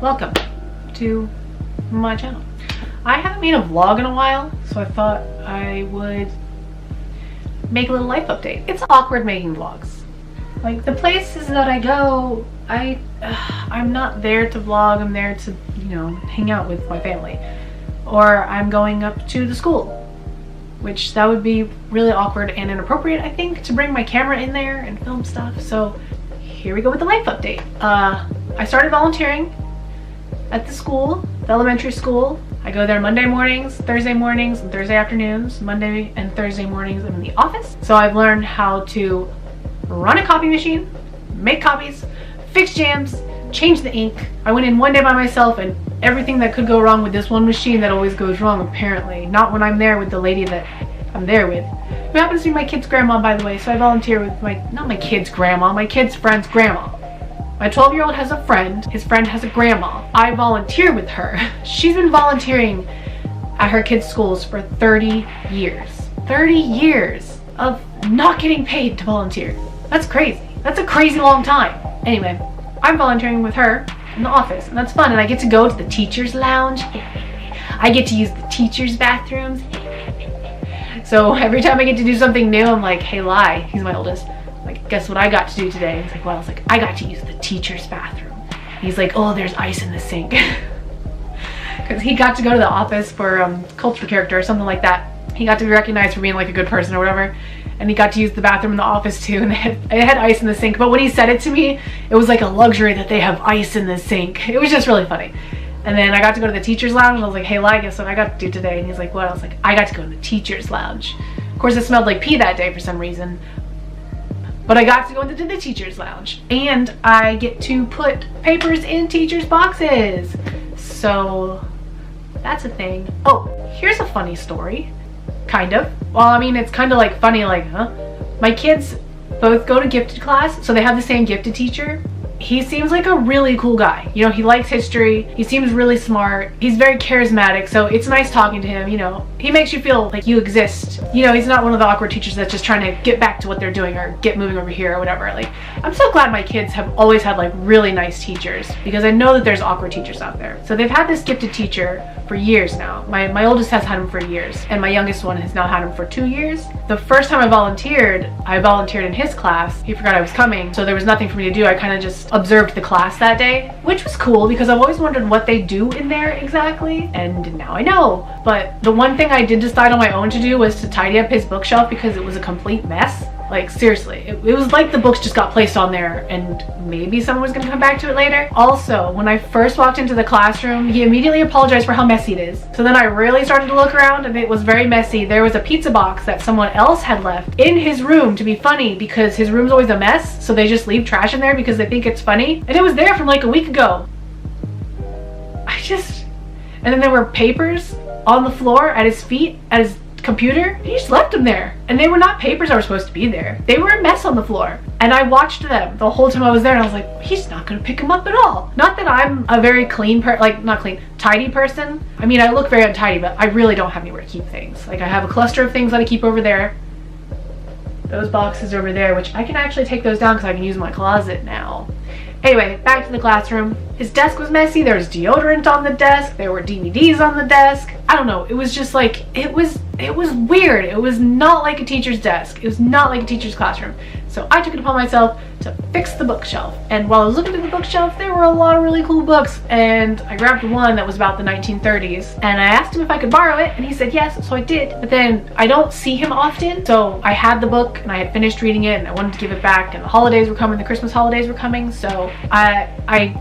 welcome to my channel. I haven't made a vlog in a while, so I thought I would make a little life update. It's awkward making vlogs. Like, the places that I go, I'm not there to vlog, I'm there to, you know, hang out with my family. Or I'm going up to the school, which that would be really awkward and inappropriate, I think, to bring my camera in there and film stuff. So here we go with the life update. I started volunteering at the school, the elementary school. I go there Monday mornings, and Thursday afternoons. Monday and Thursday mornings I'm in the office. So I've learned how to run a copy machine, make copies, fix jams, change the ink. I went in one day by myself and everything that could go wrong with this one machine that always goes wrong, apparently. Not when I'm there with the lady that I'm there with. Who happens to be my kid's grandma, by the way, so I volunteer with not my kid's grandma, my kid's friend's grandma. My 12-year-old has a friend, his friend has a grandma. I volunteer with her. She's been volunteering at her kids' schools for 30 years. 30 years of not getting paid to volunteer. That's crazy. That's a crazy long time. Anyway, I'm volunteering with her in the office, and that's fun, and I get to go to the teacher's lounge. I get to use the teacher's bathrooms. So every time I get to do something new, I'm like, hey, Lai, he's my oldest, like, guess what I got to do today? He's like, well, I was like, I got to use the teacher's bathroom. He's like, oh, there's ice in the sink. Because he got to go to the office for culture character or something like that. He got to be recognized for being like a good person or whatever. And he got to use the bathroom in the office too, and it had ice in the sink. But when he said it to me, it was like a luxury that they have ice in the sink. It was just really funny. And then I got to go to the teacher's lounge, and I was like, hey, Lai, guess what I got to do today? And he's like, what? I was like, I got to go to the teacher's lounge. Of course, it smelled like pee that day for some reason. But I got to go into the teacher's lounge. And I get to put papers in teachers' boxes. So that's a thing. Oh, here's a funny story. Kind of. Well, I mean, it's kind of like funny, like, huh? My kids both go to gifted class, so they have the same gifted teacher. He seems like a really cool guy. You know, he likes history. He seems really smart. He's very charismatic, so it's nice talking to him, you know. He makes you feel like you exist. You know, he's not one of the awkward teachers that's just trying to get back to what they're doing or get moving over here or whatever. Like, I'm so glad my kids have always had like really nice teachers, because I know that there's awkward teachers out there. So they've had this gifted teacher for years now. My oldest has had him for years, and my youngest one has now had him for 2 years. The first time I volunteered in his class. He forgot I was coming, so there was nothing for me to do. I kind of just observed the class that day, which was cool because I've always wondered what they do in there exactly, and now I know. But the one thing I did decide on my own to do was to tidy up his bookshelf because it was a complete mess. Like, seriously, it was like the books just got placed on there and maybe someone was gonna come back to it later. Also, when I first walked into the classroom, he immediately apologized for how messy it is. So then I really started to look around, and it was very messy. There was a pizza box that someone else had left in his room to be funny, because his room's always a mess, so they just leave trash in there because they think it's funny. And it was there from like a week ago. And then there were papers on the floor at his feet, at his computer. He just left them there, and they were not papers that were supposed to be there. They were a mess on the floor, and I watched them the whole time I was there, and I was like, he's not gonna pick them up at all. Not that I'm a very clean tidy person. I mean, I look very untidy, but I really don't have anywhere to keep things. Like, I have a cluster of things that I keep over there, those boxes over there, which I can actually take those down because I can use my closet now. Anyway, back to the classroom. His desk was messy. There was deodorant on the desk. There were DVDs on the desk. I don't know. It was just like, it was weird. It was not like a teacher's desk. It was not like a teacher's classroom. So I took it upon myself to fix the bookshelf. And while I was looking at the bookshelf, there were a lot of really cool books. And I grabbed one that was about the 1930s. And I asked him if I could borrow it, and he said yes, so I did. But then I don't see him often. So I had the book, and I had finished reading it, and I wanted to give it back. And the holidays were coming, the Christmas holidays were coming. So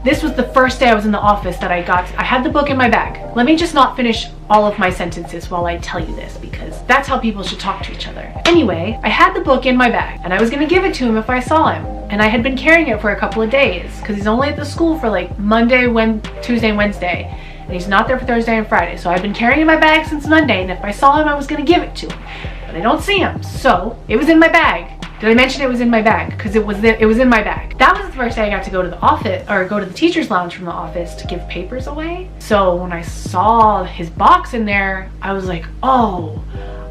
this was the first day I was in the office that I had the book in my bag. Let me just not finish all of my sentences while I tell you this, because that's how people should talk to each other. Anyway, I had the book in my bag, and I was gonna give it to him if I saw him. And I had been carrying it for a couple of days, because he's only at the school for like Monday, Tuesday, and Wednesday. And he's not there for Thursday and Friday. So I've been carrying it in my bag since Monday, and if I saw him, I was gonna give it to him. But I don't see him, so it was in my bag. Did I mention it was in my bag? Because it was in my bag. That was the first day I got to go to the office, or go to the teacher's lounge from the office to give papers away. So when I saw his box in there, I was like, oh,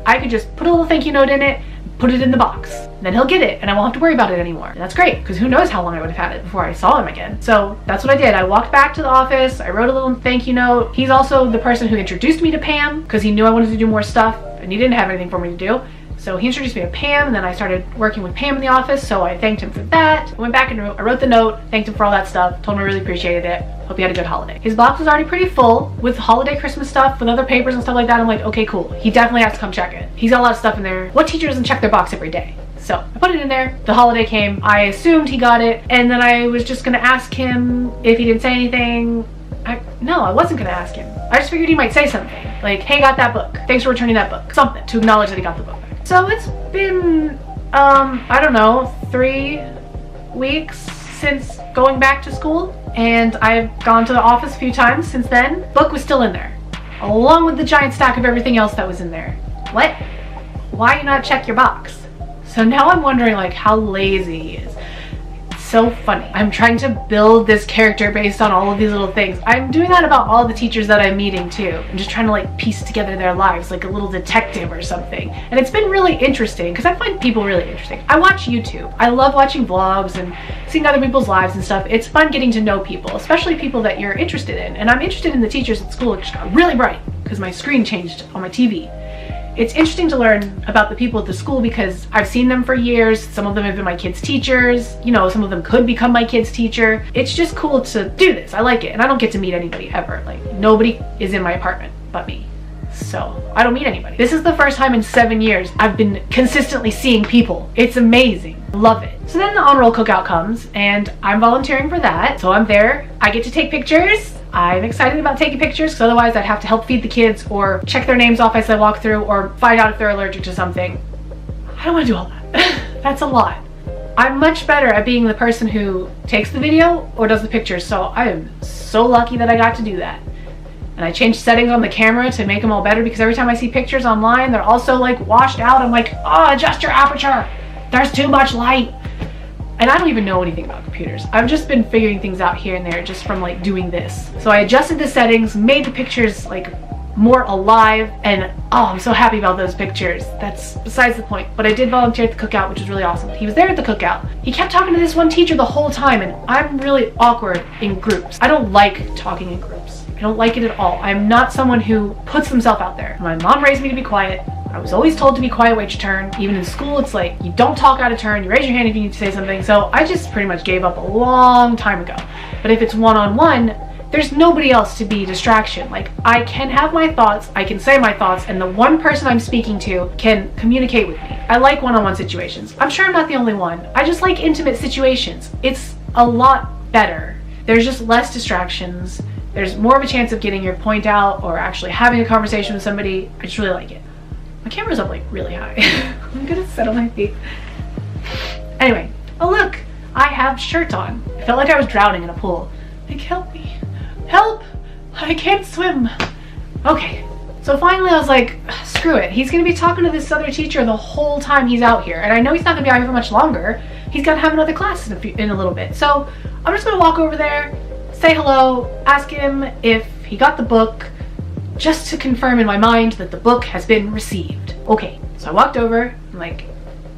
I could just put a little thank you note in it, put it in the box. And then he'll get it and I won't have to worry about it anymore. And that's great, because who knows how long I would have had it before I saw him again. So that's what I did. I walked back to the office, I wrote a little thank you note. He's also the person who introduced me to Pam, because he knew I wanted to do more stuff and he didn't have anything for me to do. So he introduced me to Pam, and then I started working with Pam in the office, so I thanked him for that. I went back and I wrote the note, thanked him for all that stuff, told him I really appreciated it. Hope he had a good holiday. His box was already pretty full with holiday Christmas stuff, with other papers and stuff like that. I'm like, okay, cool. He definitely has to come check it. He's got a lot of stuff in there. What teacher doesn't check their box every day? So I put it in there. The holiday came. I assumed he got it, and then I was just gonna ask him if he didn't say anything. No, I wasn't gonna ask him. I just figured he might say something. Like, hey, got that book. Thanks for returning that book. Something to acknowledge that he got the book. So it's been, I don't know, 3 weeks since going back to school, and I've gone to the office a few times since then. Book was still in there, along with the giant stack of everything else that was in there. What? Why not check your box? So now I'm wondering, like, how lazy he is. So funny. I'm trying to build this character based on all of these little things. I'm doing that about all the teachers that I'm meeting too. I'm just trying to like piece together their lives like a little detective or something. And it's been really interesting because I find people really interesting. I watch YouTube. I love watching vlogs and seeing other people's lives and stuff. It's fun getting to know people, especially people that you're interested in. And I'm interested in the teachers at school. It just got really bright because my screen changed on my TV. It's interesting to learn about the people at the school because I've seen them for years. Some of them have been my kids' teachers. You know, some of them could become my kids' teacher. It's just cool to do this. I like it. And I don't get to meet anybody ever. Like, nobody is in my apartment but me. So I don't meet anybody. This is the first time in 7 years I've been consistently seeing people. It's amazing. Love it. So then the honor roll cookout comes and I'm volunteering for that. So I'm there. I get to take pictures. I'm excited about taking pictures because otherwise I'd have to help feed the kids or check their names off as I walk through or find out if they're allergic to something. I don't want to do all that. That's a lot. I'm much better at being the person who takes the video or does the pictures, so I am so lucky that I got to do that. And I changed settings on the camera to make them all better because every time I see pictures online, they're also like washed out. I'm like, oh, adjust your aperture. There's too much light. And I don't even know anything about computers. I've just been figuring things out here and there just from like doing this. So I adjusted the settings, made the pictures like more alive, and oh, I'm so happy about those pictures. That's besides the point. But I did volunteer at the cookout, which was really awesome. He was there at the cookout. He kept talking to this one teacher the whole time, and I'm really awkward in groups. I don't like talking in groups. I don't like it at all. I'm not someone who puts himself out there. My mom raised me to be quiet. I was always told to be quiet, wait your turn. Even in school, it's like, you don't talk out of turn, you raise your hand if you need to say something. So I just pretty much gave up a long time ago. But if it's one-on-one, there's nobody else to be distraction. Like, I can have my thoughts, I can say my thoughts, and the one person I'm speaking to can communicate with me. I like one-on-one situations. I'm sure I'm not the only one. I just like intimate situations. It's a lot better. There's just less distractions. There's more of a chance of getting your point out or actually having a conversation with somebody. I just really like it. My camera's up like really high. I'm gonna sit on my feet. Anyway, oh look, I have shirts on. I felt like I was drowning in a pool. Like, help me. Help! I can't swim. Okay, so finally I was like, screw it. He's gonna be talking to this other teacher the whole time he's out here. And I know he's not gonna be out here for much longer. He's gotta have another class in a little bit. So I'm just gonna walk over there, say hello, ask him if he got the book, just to confirm in my mind that the book has been received. Okay, so I walked over, I'm like,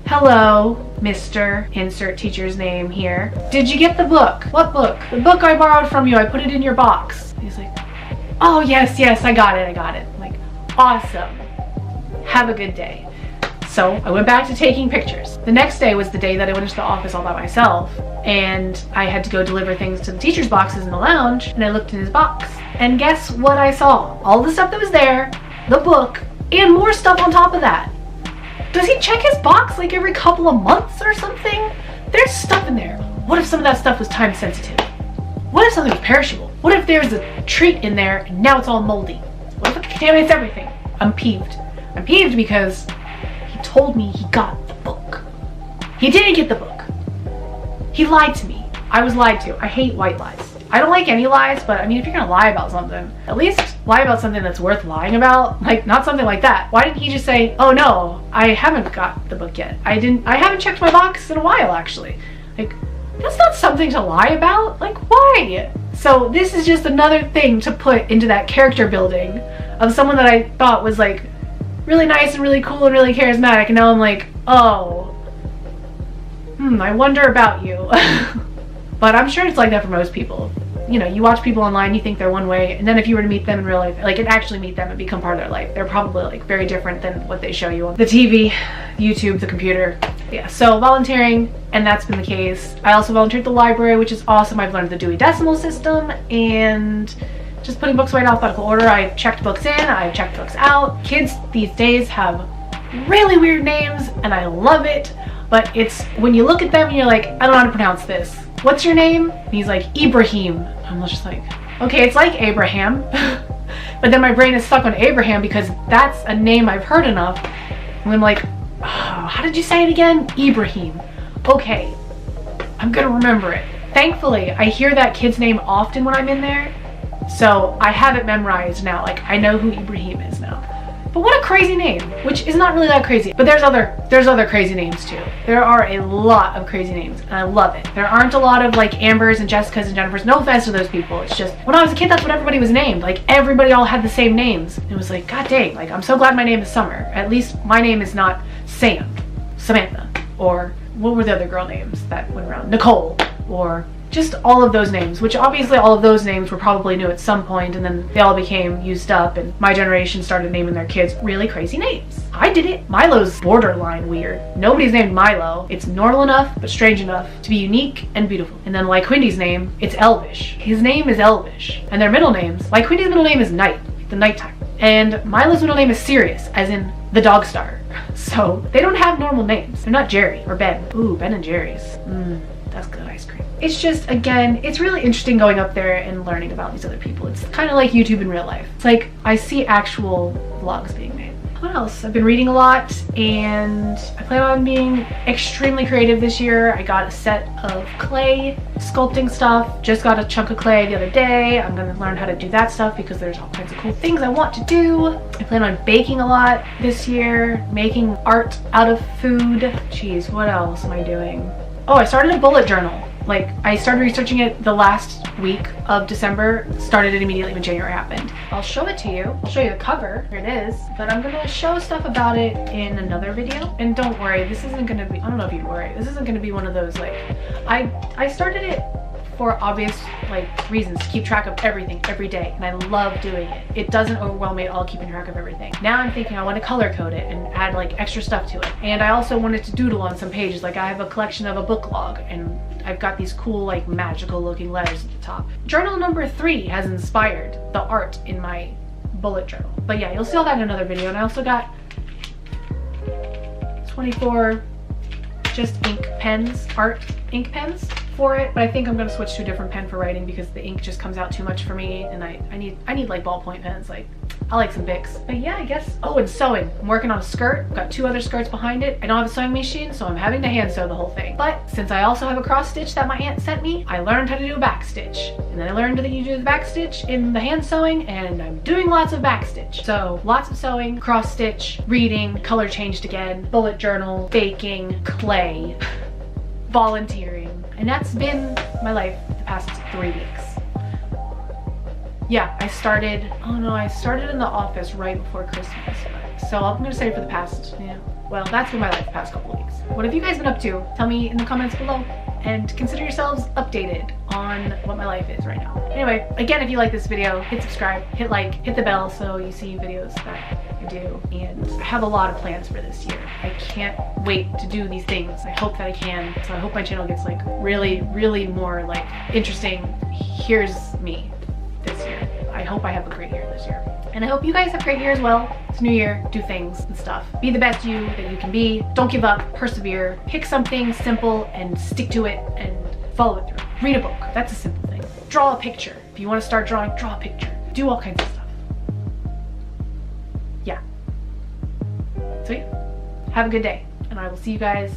hello, Mr. Insert teacher's name here. Did you get the book? What book? The book I borrowed from you, I put it in your box. He's like, oh yes, I got it. I'm like, awesome. Have a good day. So I went back to taking pictures. The next day was the day that I went into the office all by myself, and I had to go deliver things to the teachers' boxes in the lounge, and I looked in his box. And guess what I saw? All the stuff that was there, the book, and more stuff on top of that. Does he check his box like every couple of months or something? There's stuff in there. What if some of that stuff was time sensitive? What if something was perishable? What if there's a treat in there and now it's all moldy? What if it contaminates everything? I'm peeved. I'm peeved because he told me he got the book. He didn't get the book. He lied to me. I was lied to. I hate white lies. I don't like any lies, but I mean, if you're gonna lie about something, at least lie about something that's worth lying about. Like, not something like that. Why didn't he just say, oh no, I haven't got the book yet. I haven't checked my box in a while, actually. Like, that's not something to lie about. Like, why? So this is just another thing to put into that character building of someone that I thought was like really nice and really cool and really charismatic, and now I'm like, oh, I wonder about you. But I'm sure it's like that for most people. You know, you watch people online, you think they're one way, and then if you were to meet them in real life, like, and actually meet them and become part of their life, they're probably like very different than what they show you on the TV, YouTube, the computer. Yeah, so volunteering, and that's been the case. I also volunteered at the library, which is awesome. I've learned the Dewey Decimal System, and just putting books away in alphabetical order. I've checked books in, I've checked books out. Kids these days have really weird names, and I love it, but it's when you look at them and you're like, I don't know how to pronounce this. What's your name? And he's like, Ibrahim. I'm just like, okay, it's like Abraham. But then my brain is stuck on Abraham because that's a name I've heard enough. And I'm like, oh, how did you say it again? Ibrahim. Okay, I'm gonna remember it. Thankfully, I hear that kid's name often when I'm in there. So I have it memorized now. Like, I know who Ibrahim is now. But what a crazy name, which is not really that crazy. But there's other crazy names too. There are a lot of crazy names, and I love it. There aren't a lot of like Ambers and Jessicas and Jennifers. No offense to those people. It's just, when I was a kid, that's what everybody was named. Like, everybody all had the same names. And it was like, god dang, like, I'm so glad my name is Summer. At least my name is not Sam, Samantha, or what were the other girl names that went around? Nicole, or just all of those names, which obviously all of those names were probably new at some point, and then they all became used up, and my generation started naming their kids really crazy names. I did it. Milo's borderline weird. Nobody's named Milo. It's normal enough, but strange enough to be unique and beautiful. And then like Quindy's name, it's Elvish. His name is Elvish. And their middle names, like Quindy's middle name is Night, the nighttime. And Milo's middle name is Sirius, as in the dog star. So they don't have normal names. They're not Jerry or Ben. Ooh, Ben and Jerry's. That's good ice cream. It's just, again, it's really interesting going up there and learning about these other people. It's kind of like YouTube in real life. It's like I see actual vlogs being made. What else? I've been reading a lot, and I plan on being extremely creative this year. I got a set of clay sculpting stuff. Just got a chunk of clay the other day. I'm gonna learn how to do that stuff because there's all kinds of cool things I want to do. I plan on baking a lot this year, making art out of food. Jeez, what else am I doing? Oh, I started a bullet journal. Like, I started researching it the last week of December, started it immediately when January happened. I'll show it to you. I'll show you the cover. Here it is. But I'm gonna show stuff about it in another video. And don't worry, this isn't gonna be, I don't know if you'd worry, this isn't gonna be one of those, like, I started it for obvious like reasons, to keep track of everything every day, and I love doing it. It doesn't overwhelm me at all keeping track of everything. Now I'm thinking I want to color code it and add like extra stuff to it, and I also wanted to doodle on some pages. Like, I have a collection of a book log, and I've got these cool like magical looking letters at the top. Journal number 3 has inspired the art in my bullet journal. But yeah, you'll see all that in another video. And I also got 24 just ink pens, art ink pens for it, but I think I'm gonna switch to a different pen for writing because the ink just comes out too much for me, and I need like ballpoint pens. Like, I like some Bics. But yeah, I guess. Oh, and sewing. I'm working on a skirt. I've got 2 other skirts behind it. I don't have a sewing machine, so I'm having to hand sew the whole thing. But since I also have a cross stitch that my aunt sent me, I learned how to do a back stitch. And then I learned that you do the back stitch in the hand sewing, and I'm doing lots of back stitch. So lots of sewing, cross stitch, reading, color changed again, bullet journal, baking, clay, volunteering. And that's been my life the past 3 weeks. Yeah, I started in the office right before Christmas. So I'm gonna say for the past, well, that's been my life the past couple of weeks. What have you guys been up to? Tell me in the comments below, and consider yourselves updated on what my life is right now. Anyway, again, if you like this video, hit subscribe, hit like, hit the bell so you see videos that I do. And I have a lot of plans for this year. I can't wait to do these things. I hope that I can. So I hope my channel gets like really, really more like interesting, here's me this year. I hope I have a great year this year. And I hope you guys have a great year as well. It's new year, do things and stuff. Be the best you that you can be. Don't give up, persevere. Pick something simple and stick to it and follow it through. Read a book, that's a simple thing. Draw a picture. If you want to start drawing, draw a picture. Do all kinds of stuff. Yeah. So yeah, have a good day, and I will see you guys